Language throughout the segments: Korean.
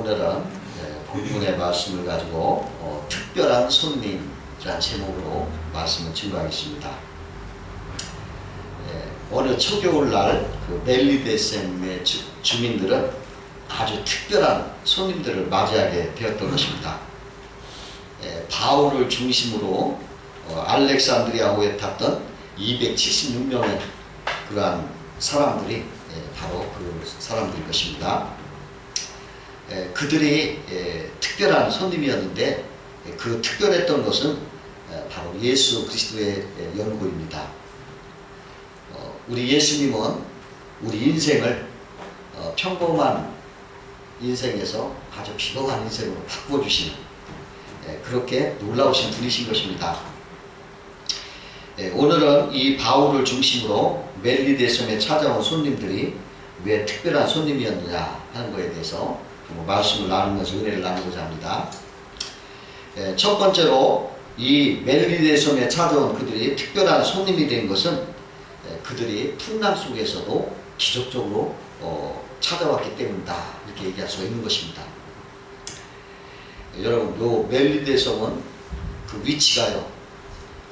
오늘은 본문의 말씀을 가지고 특별한 손님이라는 제목으로 말씀을 증거하겠습니다. 어느 초겨울날 그 멜리데셈의 주민들은 아주 특별한 손님들을 맞이하게 되었던 것입니다. 바울을 중심으로 알렉산드리아호에 탔던 276명의 그러한 사람들이 바로 그 사람들일 것입니다. 그들이 특별한 손님이었는데 그 특별했던 것은 바로 예수 그리스도의 연고입니다. 우리 예수님은 우리 인생을 평범한 인생에서 아주 비범한 인생으로 바꿔주시는 그렇게 놀라우신 분이신 것입니다. 오늘은 이 바울을 중심으로 멜리데셈에 찾아온 손님들이 왜 특별한 손님이었느냐 하는 것에 대해서 말씀을 나누면서 은혜를 나누고자 합니다. 첫 번째로 이 멜리데셈에 찾아온 그들이 특별한 손님이 된 것은 그들이 풍랑 속에서도 기적적으로 찾아왔기 때문이다, 이렇게 얘기할 수 있는 것입니다. 여러분, 요 멜리데셈은 그 위치가요,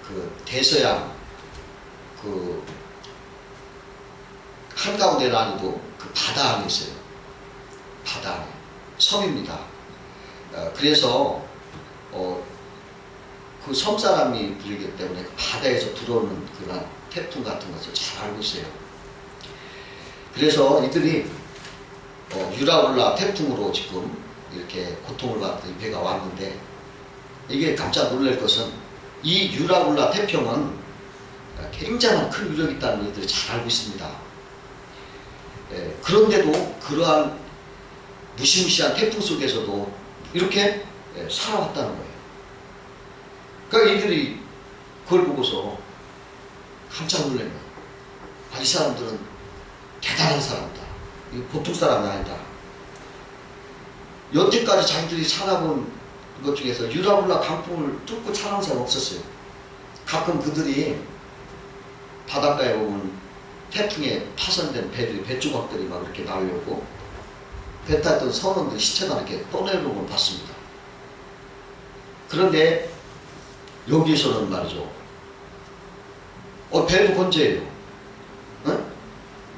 그 대서양 그 한가운데는 아니고 그 바다 안에 있어요. 바다 안에 섬입니다. 그래서 그 섬 사람이 부르기 때문에 그 바다에서 들어오는 그런 태풍 같은 것을 잘 알고 있어요. 그래서 이들이 유라울라 태풍으로 지금 이렇게 고통을 받던 배가 왔는데, 이게 깜짝 놀랄 것은 이 유라울라 태평은 굉장한 큰 위력이 있다는 것들을 잘 알고 있습니다. 그런데도 그러한 무시무시한 태풍 속에서도 이렇게 살아왔다는 거예요. 그러니까 이들이 그걸 보고서 깜짝 놀란 거예요. 이 사람들은 대단한 사람이다. 보통 사람이 아니다. 여태까지 자기들이 살아본 것 중에서 유라울라 강풍을 뚫고 살아온 사람이 없었어요. 가끔 그들이 바닷가에 오면 태풍에 파손된 배들이, 배조각들이 막 이렇게 날려오고 배 탔던 선원들 시체가 이렇게 떠내려오는 걸 봤습니다. 그런데 여기에서는 말이죠, 배도 건재해요. 응?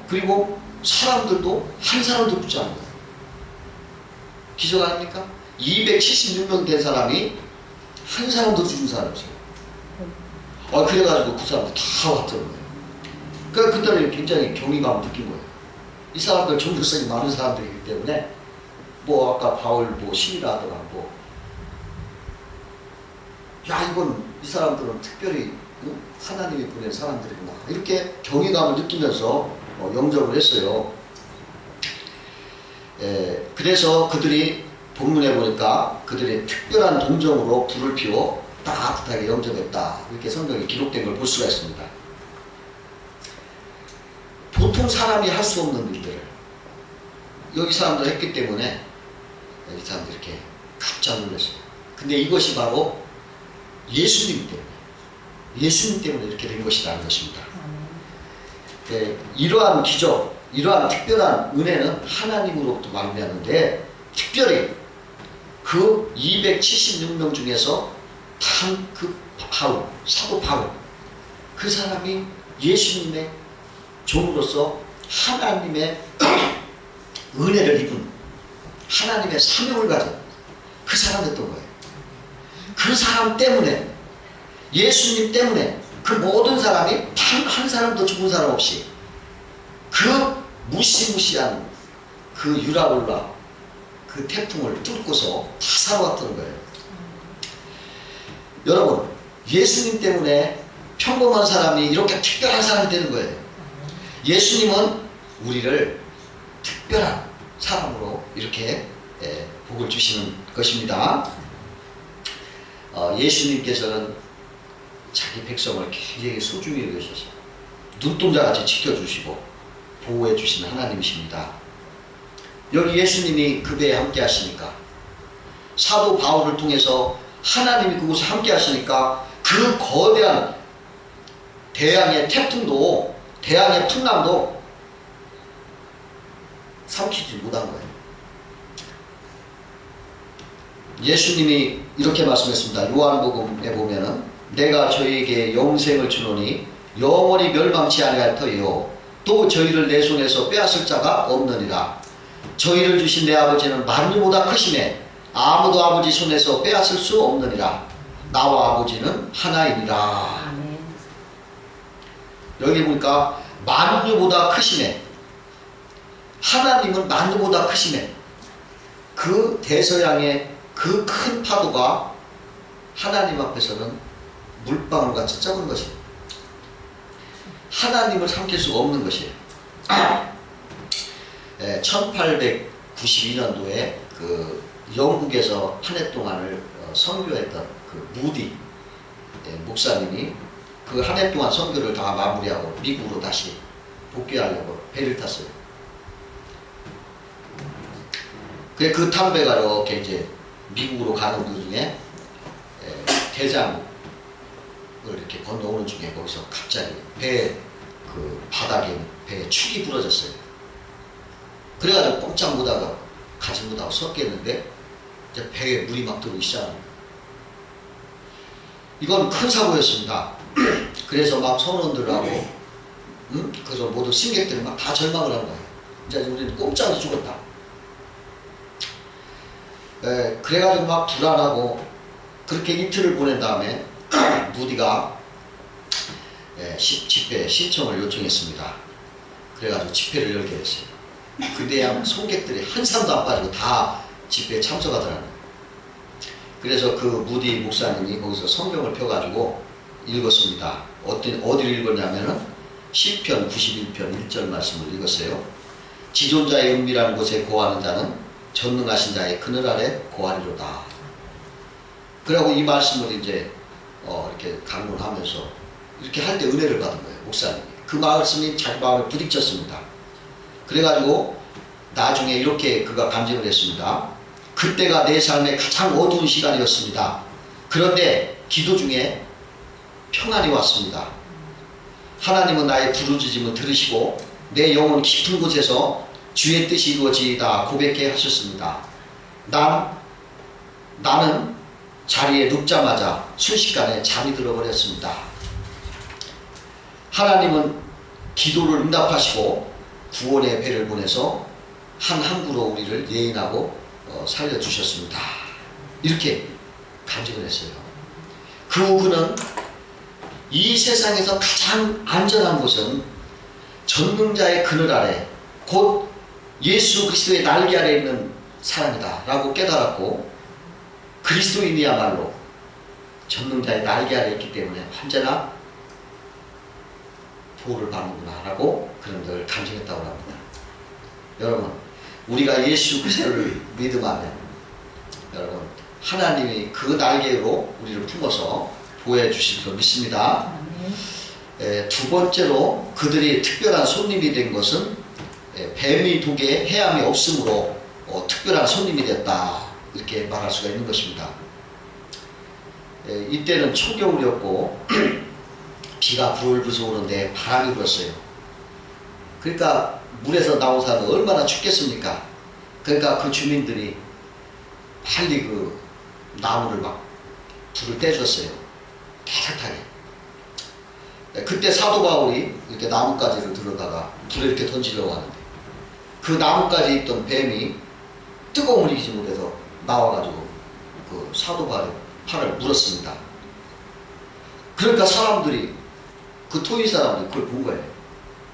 그리고 사람들도 한 사람도 붙지 않아요. 기적 아닙니까? 276명 된 사람이 한 사람도 죽은 사람이 없어요. 그래가지고 그 사람들 다 왔던 거예요. 그러니까 그때는 굉장히 경이감을 느낀 거예요. 이 사람들 종교성이 많은 사람들이기 때문에 아까 바울 시위라 하더라, 이건 이 사람들은 특별히 하나님이 보낸 사람들이구나, 이렇게 경이감을 느끼면서 영접을 했어요. 그래서 그들이 본문에 보니까 그들이 특별한 동정으로 불을 피워 따뜻하게 영접했다, 이렇게 성경에 기록된 걸 볼 수가 있습니다. 보통 사람이 할 수 없는 일들을 여기 사람들 했기 때문에 이 사람들이 이렇게 깜짝 놀랐어요. 근데 이것이 바로 예수님 때문에 이렇게 된 것이라는 것입니다. 이러한 기적, 이러한 특별한 은혜는 하나님으로부터 말미암는데, 특별히 그 276명 중에서 단 그 바울, 사도 바울, 그 사람이 예수님의 종으로서 하나님의 은혜를 입은, 하나님의 사명을 가진 그 사람이었던 거예요. 그 사람 때문에, 예수님 때문에 그 모든 사람이 단 한 사람도 죽은 사람 없이 그 무시무시한 그 유라울라 그 태풍을 뚫고서 다 살아왔던 거예요. 여러분, 예수님 때문에 평범한 사람이 이렇게 특별한 사람이 되는 거예요. 예수님은 우리를 특별한 사람으로 이렇게 복을 주시는 것입니다. 예수님께서는 자기 백성을 굉장히 소중히 여기셔서 눈동자같이 지켜주시고 보호해 주시는 하나님이십니다. 여기 예수님이 그 배에 함께 하시니까, 사도 바울을 통해서 하나님이 그곳에 함께 하시니까 그 거대한 대양의 태풍도, 대양의 풍랑도 삼키지 못한 거예요. 예수님이 이렇게 말씀했습니다. 요한복음에 보면은 내가 저희에게 영생을 주노니 영원히 멸망치 아니할 터이요 또 저희를 내 손에서 빼앗을 자가 없느니라. 저희를 주신 내 아버지는 만유보다 크시매 아무도 아버지 손에서 빼앗을 수 없느니라. 나와 아버지는 하나이니라. 아멘. 여기 보니까 만유보다 크시매, 하나님은 만유보다 크시매, 그 대서양의 그 큰 파도가 하나님 앞에서는 물방울 같이 적은 것입니다. 하나님을 삼킬 수가 없는 것이에요. 1892년도에 그 영국에서 한 해 동안을 선교했던 그 무디 목사님이 그 한 해 동안 선교를 다 마무리하고 미국으로 다시 복귀하려고 배를 탔어요. 그 탄 배가 이렇게 이제 미국으로 가는 도중에 대장을 이렇게 건너오는 중에 거기서 갑자기 배 그 바닥에 배에 축이 부러졌어요. 그래가지고 꼼짝 못하고 가지 못하고 섰겠는데 이제 배에 물이 막 들어오기 시작합니다. 이건 큰 사고였습니다. 그래서 막 선원들하고 그래서 모두 승객들이 막 다 절망을 한 거예요. 이제 우리는 꼼짝이 죽었다. 그래가지고 막 불안하고 그렇게 이틀을 보낸 다음에 무디가 집회 신청을 요청했습니다. 그래가지고 집회를 열게 됐어요. 그때야 송객들이 한 사람도 안 빠지고 다 집회에 참석하더라고요. 그래서 그 무디 목사님이 거기서 성경을 펴가지고 읽었습니다. 어디를 읽었냐면은 시편 91편 1절 말씀을 읽었어요. 지존자의 은밀한 곳에 거하는 자는 전능하신 자의 그늘 아래 거하리로다. 그리고 이 말씀을 이제 이렇게 강론하면서 이렇게 할 때 은혜를 받은 거예요. 목사님이. 그 말씀이 자기 마음에 부딪혔습니다. 그래가지고 나중에 이렇게 그가 간증을 했습니다. 그때가 내 삶의 가장 어두운 시간이었습니다. 그런데 기도 중에 평안이 왔습니다. 하나님은 나의 부르짖음을 들으시고 내 영혼 깊은 곳에서 주의 뜻이 이루어지이다 고백해 하셨습니다. 나는 자리에 눕자마자 순식간에 잠이 들어버렸습니다. 하나님은 기도를 응답하시고 구원의 배를 보내서 한 항구로 우리를 예인하고 살려주셨습니다. 이렇게 간증을 했어요. 그 후 그는 이 세상에서 가장 안전한 곳은 전능자의 그늘 아래 곧 예수 그리스도의 날개 아래 있는 사람이다 라고 깨달았고 그리스도인이야말로 전능자의 날개 아래 있기 때문에 언제나 보호를 받는구나 라고 그런 걸 간증했다고 합니다. 여러분 우리가 예수 그리스도를 믿음하면 여러분 하나님이 그 날개로 우리를 품어서 보호해 주실 줄 믿습니다. 두 번째로 그들이 특별한 손님이 된 것은 뱀이 독에 해함이 없으므로 특별한 손님이 됐다 이렇게 말할 수가 있는 것입니다. 이때는 초겨울이었고 비가 불불 오는데 바람이 불었어요. 그러니까 물에서 나온 사람은 얼마나 춥겠습니까? 그러니까 그 주민들이 빨리 그 나무를 막 불을 떼줬어요. 깨끗하게. 그때 사도 바울이 이렇게 나뭇가지를 들어다가 불에 이렇게 던지려고 하는데 그 나뭇가지에 있던 뱀이 뜨거움을 이기지 못해서 나와가지고 그 사도 바울의 팔을 물었습니다. 그러니까 사람들이 그 토이 사람들이 그걸 본 거예요.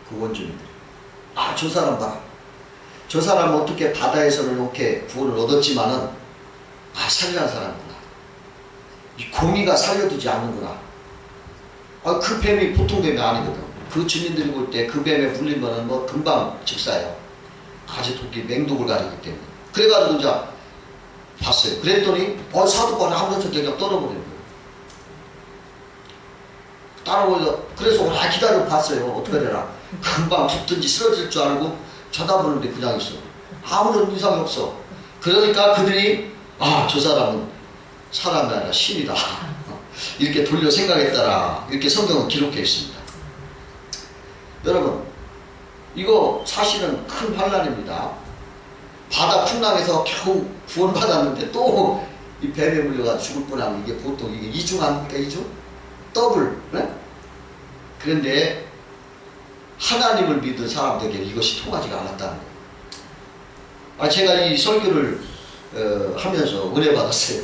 그 원주민들이. 아, 저 사람 봐. 저 사람은 어떻게 바다에서는 이렇게 구원을 얻었지만은 살려한 사람이구나. 이 공의가 살려두지 않는구나. 그 뱀이 보통 뱀이 아니거든. 그 주민들이 볼 때 그 뱀에 물리면은 뭐 금방 즉사예요. 아주 독이 맹독을 가지기 때문에. 그래가지고 이제 봤어요. 그랬더니 사도관에 한 번씩 그냥 떨어버리는 거예요. 따라오면서 그래서 오래 기다려 봤어요. 어떻게 되나. 금방 붙든지 쓰러질 줄 알고 쳐다보는데 그냥 있어. 아무런 이상이 없어. 그러니까 그들이 저 사람은 사람이 아니라 신이다. 이렇게 돌려 생각했더라. 이렇게 성경은 기록해 있습니다. 여러분 이거 사실은 큰 환난입니다. 바다 풍랑에서 겨우 구원받았는데 또 이 뱀에 물려가 죽을 뻔하면 이게 보통 이게 이중 아닙니까? 이중? 더블. 네? 그런데 하나님을 믿는 사람들에게 이것이 통하지가 않았다는 거예요. 제가 이 설교를 하면서 은혜 받았어요.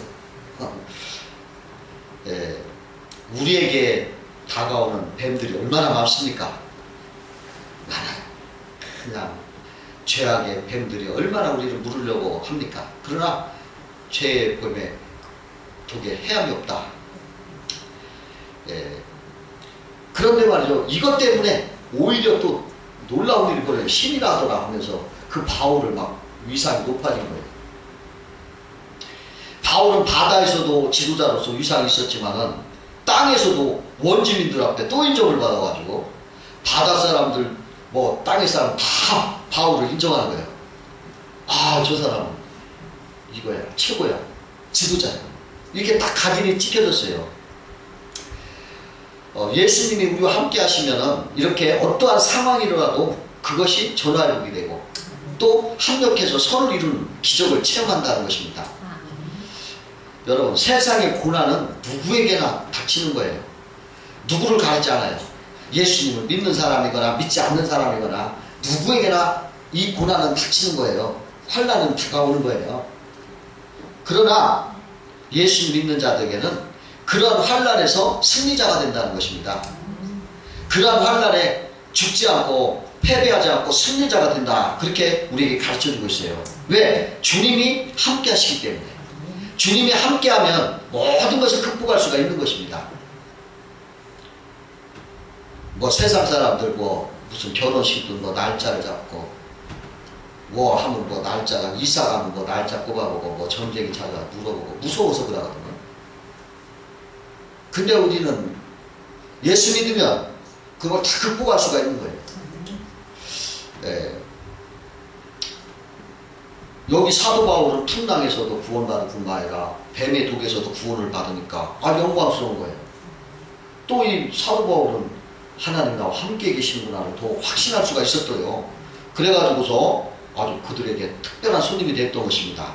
우리에게 다가오는 뱀들이 얼마나 많습니까? 많아요. 그냥 죄악의 뱀들이 얼마나 우리를 물으려고 합니까? 그러나 죄의 뱀에 독에 해함이 없다. 그런데 말이죠. 이것 때문에 오히려 또 놀라운 일이 벌어요. 신이 나더라 하면서 그 바울을 막 위상이 높아진 거예요. 바울은 바다에서도 지도자로서 위상이 있었지만은 땅에서도 원주민들 앞에 또 인정을 받아가지고 바다 사람들 뭐 땅의 사람 다 바울을 인정하는 거예요. 저 사람은 이거야, 최고야, 지도자야. 이렇게 딱 각인이 찍혀졌어요. 예수님이 우리와 함께 하시면은 이렇게 어떠한 상황이 일어나도 그것이 전화력이 되고 또 합력해서 서로를 이루는 기적을 체험한다는 것입니다. 여러분, 세상의 고난은 누구에게나 닥치는 거예요. 누구를 가리지 않아요. 예수님을 믿는 사람이거나 믿지 않는 사람이거나 누구에게나 이 고난은 닥치는 거예요. 환난은 다가오는 거예요. 그러나 예수님 믿는 자들에게는 그런 환난에서 승리자가 된다는 것입니다. 그런 환난에 죽지 않고 패배하지 않고 승리자가 된다. 그렇게 우리에게 가르쳐주고 있어요. 왜? 주님이 함께 하시기 때문에. 주님이 함께하면 모든 것을 극복할 수가 있는 것입니다. 뭐 세상 사람들 무슨 결혼식도 날짜를 잡고 하면 날짜가 이사 가면 날짜 꼽아보고 전쟁이 찾아가 물어보고 무서워서 그러거든요. 근데 우리는 예수 믿으면 그걸 다 극복할 수가 있는 거예요. 여기 사도 바울은 풍랑에서도 구원받을 뿐만 아니라 뱀의 독에서도 구원을 받으니까 영광스러운 거예요. 또 이 사도 바울은 하나님 나와 함께 계시는구나를 더 확신할 수가 있었어요. 그래가지고서 아주 그들에게 특별한 손님이 됐던 것입니다.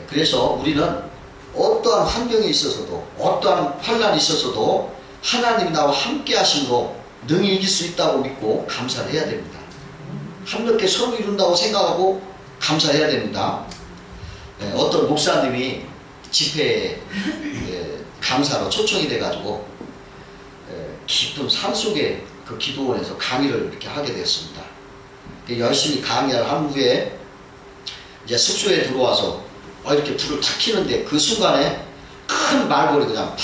그래서 우리는 어떠한 환경에 있어서도 어떠한 환난이 있어서도 하나님이 나와 함께 하심으로 능히 이길 수 있다고 믿고 감사를 해야 됩니다. 함께 서로 이룬다고 생각하고 감사해야 됩니다. 어떤 목사님이 집회에 강사로 초청이 돼가지고 깊은 산속에 그 기도원에서 강의를 이렇게 하게 되었습니다. 열심히 강의를 한 후에 이제 숙소에 들어와서 이렇게 불을 탁 켜는데 그 순간에 큰 말벌이 그냥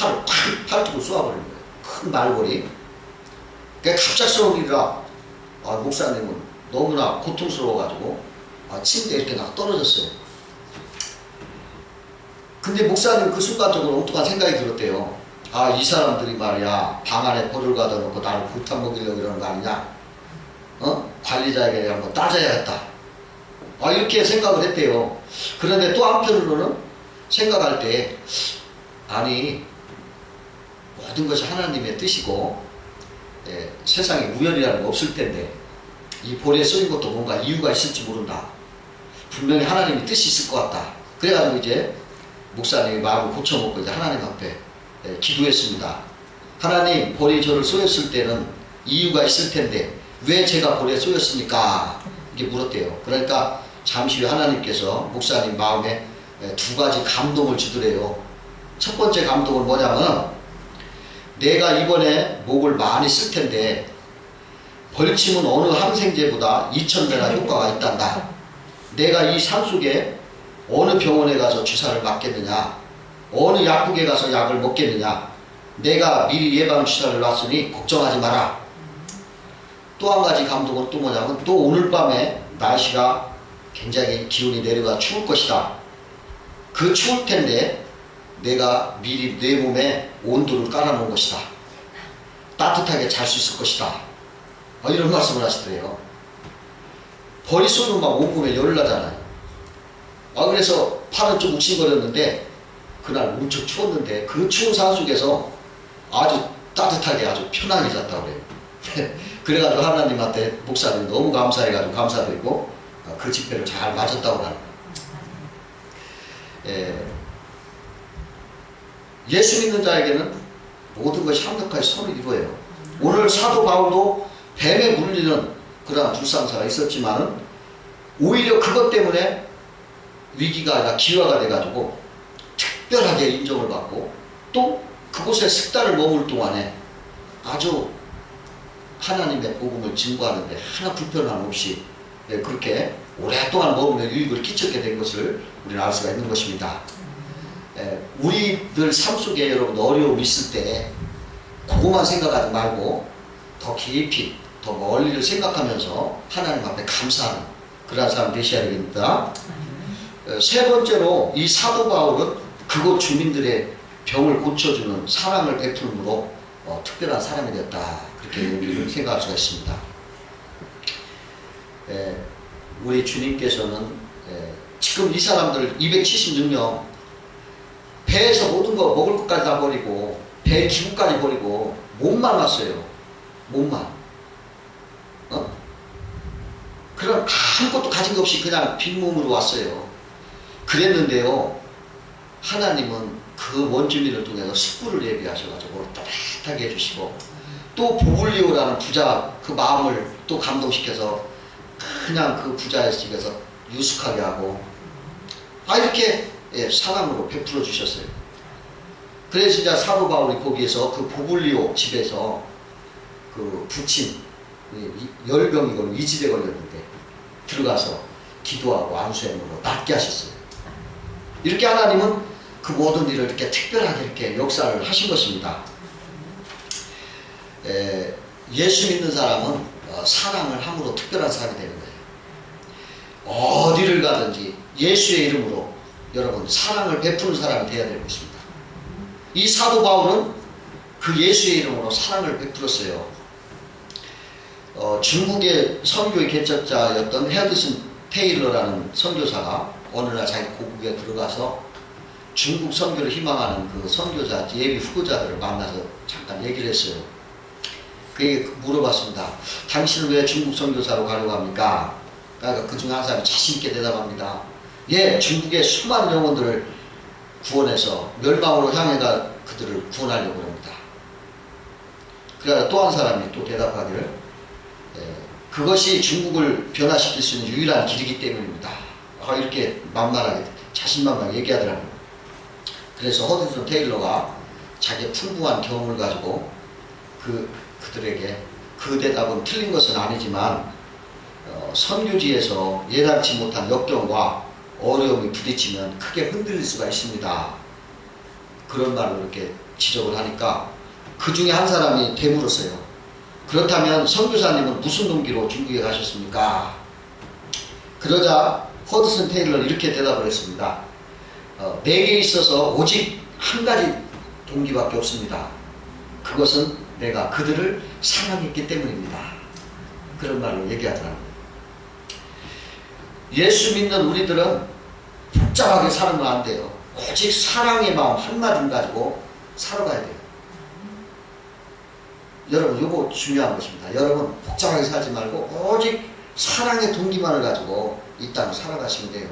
팔뚝을 쏘아버리는 거예요. 큰 말벌이. 그러니까 갑작스러운 일이라 목사님은 너무나 고통스러워가지고 침대에 이렇게 막 떨어졌어요. 근데 목사님 그 순간적으로 엉뚱한 생각이 들었대요. 이 사람들이 말이야 방 안에 벌을 가둬 놓고 나를 불탄 먹이려고 이러는 거 아니냐? 관리자에게 한번 따져야겠다. 이렇게 생각을 했대요. 그런데 또 한편으로는 생각할 때 모든 것이 하나님의 뜻이고 세상에 우연이라는 거 없을 텐데 이 볼에 쏘인 것도 뭔가 이유가 있을지 모른다. 분명히 하나님의 뜻이 있을 것 같다. 그래가지고 이제 목사님이 마음을 고쳐먹고 이제 하나님 앞에 기도했습니다. 하나님, 볼이 저를 쏘였을 때는 이유가 있을 텐데 왜 제가 볼에 쏘였습니까? 이렇게 물었대요. 그러니까 잠시 후에 하나님께서 목사님 마음에 두 가지 감동을 주더래요. 첫 번째 감동은 뭐냐면 내가 이번에 목을 많이 쓸 텐데 벌침은 어느 항생제보다 2000배나 효과가 있단다. 내가 이 산속에 어느 병원에 가서 주사를 맞겠느냐, 어느 약국에 가서 약을 먹겠느냐, 내가 미리 예방 주사를 놨으니 걱정하지 마라. 또 한 가지 감동은 또 뭐냐면 또 오늘 밤에 날씨가 굉장히 기온이 내려가 추울 것이다. 그 추울 텐데 내가 미리 내 몸에 온도를 깔아놓은 것이다. 따뜻하게 잘 수 있을 것이다. 이런 말씀을 하시더래요. 벌이 쏘면 막 온몸에 열이 나잖아요. 그래서 팔은 좀 욱신거렸는데 그날 엄청 추웠는데 그 추운 산속에서 아주 따뜻하게 아주 편하게 잤다고 그래요. 그래가지고 하나님한테 목사님 너무 감사해가지고 감사드리고 그 집회를 잘 마쳤다고 하는 거예요. 예수 믿는 자에게는 모든 것이 합력하여 선을 이루어요. 오늘 사도 바울도 뱀에 물리는 그러한 불상사가 있었지만은 오히려 그것 때문에 위기가 아니라 기화가 돼가지고 특별하게 인정을 받고 또 그곳에 10달을 머물 동안에 아주 하나님의 복음을 증거하는데 하나 불편함 없이 그렇게 오랫동안 머물며 유익을 끼쳤게 된 것을 우리는 알 수가 있는 것입니다. 우리들 삶 속에 여러분 어려움이 있을 때 그것만 생각하지 말고 더 깊이 더 멀리를 생각하면서 하나님 앞에 감사하는 그런 사람 되셔야 됩니다. 세 번째로 이 사도 바울은 그곳 주민들의 병을 고쳐주는 사랑을 베풀므로 특별한 사람이 되었다. 그렇게 우리는 생각할 수가 있습니다. 우리 주님께서는 지금 이 사람들 276명 배에서 모든 거 먹을 것까지 다 버리고 배 기구까지 버리고 몸만 왔어요. 몸만. 그럼 아무것도 가진 것 없이 그냥 빈몸으로 왔어요. 그랬는데요. 하나님은 그 원주민을 통해서 숯불을 예비하셔가지고 따뜻하게 해주시고 또 보블리오라는 부자 그 마음을 또 감동시켜서 그냥 그 부자의 집에서 유숙하게 하고 이렇게 사랑으로 베풀어 주셨어요. 그래서 이제 사도 바울이 거기에서 그 보블리오 집에서 그 부친 열병이거나 위질에 걸렸는데 들어가서 기도하고 안수행으로 낫게 하셨어요. 이렇게 하나님은 그 모든 일을 이렇게 특별하게 이렇게 역사를 하신 것입니다. 예수 믿는 사람은 사랑을 함으로 특별한 사람이 되는 거예요. 어디를 가든지 예수의 이름으로 여러분 사랑을 베푸는 사람이 되어야 될 것입니다. 이 사도 바울은 그 예수의 이름으로 사랑을 베풀었어요. 중국의 선교의 개척자였던 헤드슨 테일러라는 선교사가 어느 날 자기 고국에 들어가서 중국 선교를 희망하는 그 선교자 예비 후보자들을 만나서 잠깐 얘기를 했어요. 그에게 물어봤습니다. 당신은 왜 중국 선교사로 가려고 합니까? 그러니까 그 중에 한 사람이 자신있게 대답합니다. 예, 중국의 수많은 영혼들을 구원해서 멸망으로 향해가 그들을 구원하려고 합니다. 그러나 또 한 사람이 또 대답하기를 그것이 중국을 변화시킬 수 있는 유일한 길이기 때문입니다. 이렇게 만만하게 자신만만하게 얘기하더라고요. 그래서 허드슨 테일러가 자기의 풍부한 경험을 가지고 그들에게 그 대답은 틀린 것은 아니지만 선교지에서 예상치 못한 역경과 어려움이 부딪히면 크게 흔들릴 수가 있습니다. 그런 말로 이렇게 지적을 하니까 그 중에 한 사람이 되물었어요. 그렇다면 선교사님은 무슨 동기로 중국에 가셨습니까? 그러자 허드슨 테일러는 이렇게 대답을 했습니다. 내게 있어서 오직 한 가지 동기밖에 없습니다. 그것은 내가 그들을 사랑했기 때문입니다. 그런 말로 얘기하더라고요. 예수 믿는 우리들은 복잡하게 살면 안 돼요. 오직 사랑의 마음 한마디 가지고 살아가야 돼요. 여러분 이거 중요한 것입니다. 여러분 복잡하게 살지 말고 오직 사랑의 동기만을 가지고 이 땅을 살아가시면 돼요.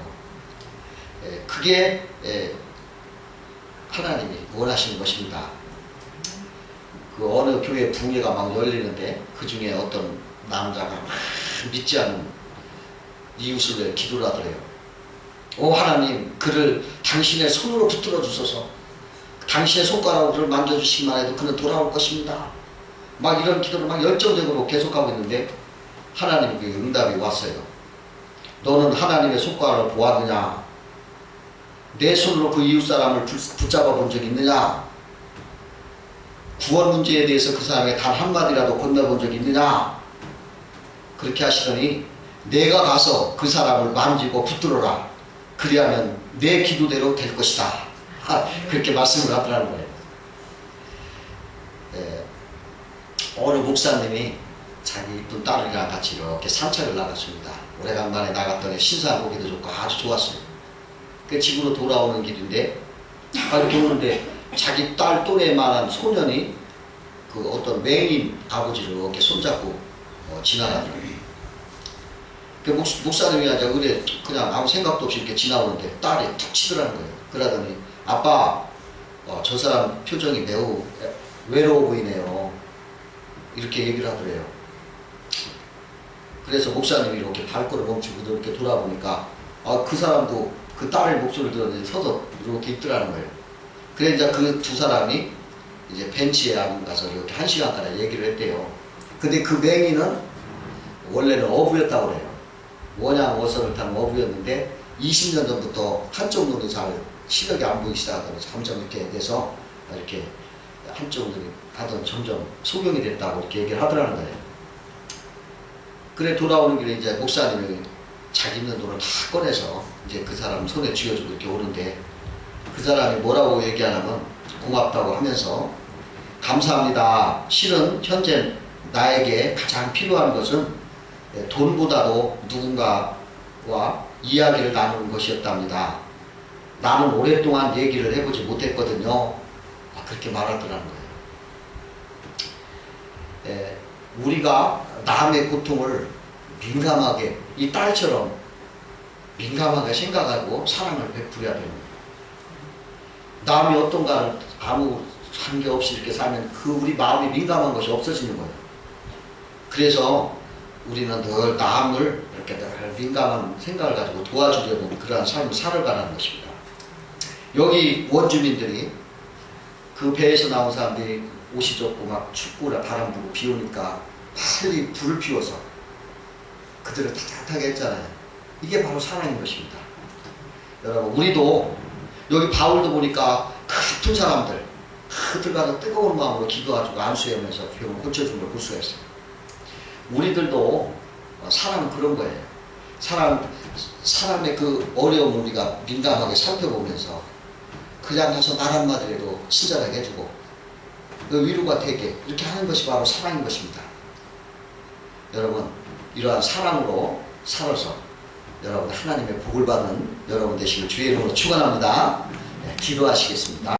그게 하나님이 원하시는 것입니다. 그 어느 교회 붕괴가 막 열리는데 그 중에 어떤 남자가 막 믿지 않는 이웃을 위해 기도를 하더래요. 오 하나님, 그를 당신의 손으로 붙들어 주소서. 당신의 손가락으로 그를 만져주시기만 해도 그는 돌아올 것입니다. 막 이런 기도를 막 열정적으로 계속하고 있는데 하나님께 응답이 왔어요. 너는 하나님의 손가락을 보았느냐? 내 손으로 그 이웃사람을 붙잡아 본 적이 있느냐? 구원 문제에 대해서 그 사람에게 단 한마디라도 건너본 적이 있느냐? 그렇게 하시더니 내가 가서 그 사람을 만지고 붙들어라. 그리하면 내 기도대로 될 것이다. 그렇게 말씀을 하더라는 거예요. 어느 목사님이 자기 이쁜 딸이랑 같이 이렇게 산책을 나갔습니다. 오래간만에 나갔더니 신선 보기도 좋고 아주 좋았어요. 그 집으로 돌아오는 길인데 이렇게 오는데 자기 딸 또래만한 소년이 그 어떤 맹인 아버지를 이렇게 손잡고 지나가더라고요. 목사님이 아니라 그냥 아무 생각도 없이 이렇게 지나오는데 딸이 툭 치더라는 거예요. 그러더니 아빠, 저 사람 표정이 매우 외로워 보이네요. 이렇게 얘기를 하더래요. 그래서 목사님이 이렇게 발걸음 멈추고 이렇게 돌아보니까 그 사람도 그 딸의 목소리를 들었는데 서서 이렇게 있더라는 거예요. 그래서 이제 그 두 사람이 이제 벤치에 앉아서 이렇게 1시간가량 얘기를 했대요. 근데 그 맹인은 원래는 어부였다고 그래요. 원양 어선을 탄 어부였는데 20년 전부터 한쪽 눈이 잘 시력이 안 보이기 시작하더니 점점 이렇게 돼서 이렇게 한쪽 눈이 하던 점점 소경이 됐다고 이렇게 얘기를 하더라는 거예요. 그래 돌아오는 길에 이제 목사님이 자기 있는 돈을 다 꺼내서 이제 그 사람 손에 쥐어주고 이렇게 오는데 그 사람이 뭐라고 얘기하냐면 고맙다고 하면서 감사합니다. 실은 현재 나에게 가장 필요한 것은 돈보다도 누군가와 이야기를 나누는 것이었답니다. 나는 오랫동안 얘기를 해보지 못했거든요. 그렇게 말하더라는 거예요. 우리가 남의 고통을 민감하게 이 딸처럼 민감하게 생각하고 사랑을 베풀어야 됩니다. 남이 어떤가를 아무 관계없이 이렇게 살면 우리 마음이 민감한 것이 없어지는 거예요. 그래서 우리는 늘 남을 이렇게 늘 민감한 생각을 가지고 도와주려는 그러한 삶을 살아가라는 것입니다. 여기 원주민들이 그 배에서 나온 사람들이 옷이 젖고 막 춥고 바람 불고 비 오니까 빨리 불을 피워서 그들을 따뜻하게 했잖아요. 이게 바로 사랑인 것입니다. 여러분, 우리도 여기 바울도 보니까 같은 사람들 그들 가서 뜨거운 마음으로 기도하고 안수하면서 병을 고쳐준 걸 볼 수가 있어요. 우리들도 사람은 그런 거예요. 사람의 그 어려움을 우리가 민감하게 살펴보면서 그냥 가서 말 한마디라도 친절하게 해주고 그 위로가 되게 이렇게 하는 것이 바로 사랑인 것입니다. 여러분, 이러한 사랑으로 살아서 여러분 하나님의 복을 받는 여러분 되시길 주의 이름으로 축원합니다. 기도하시겠습니다.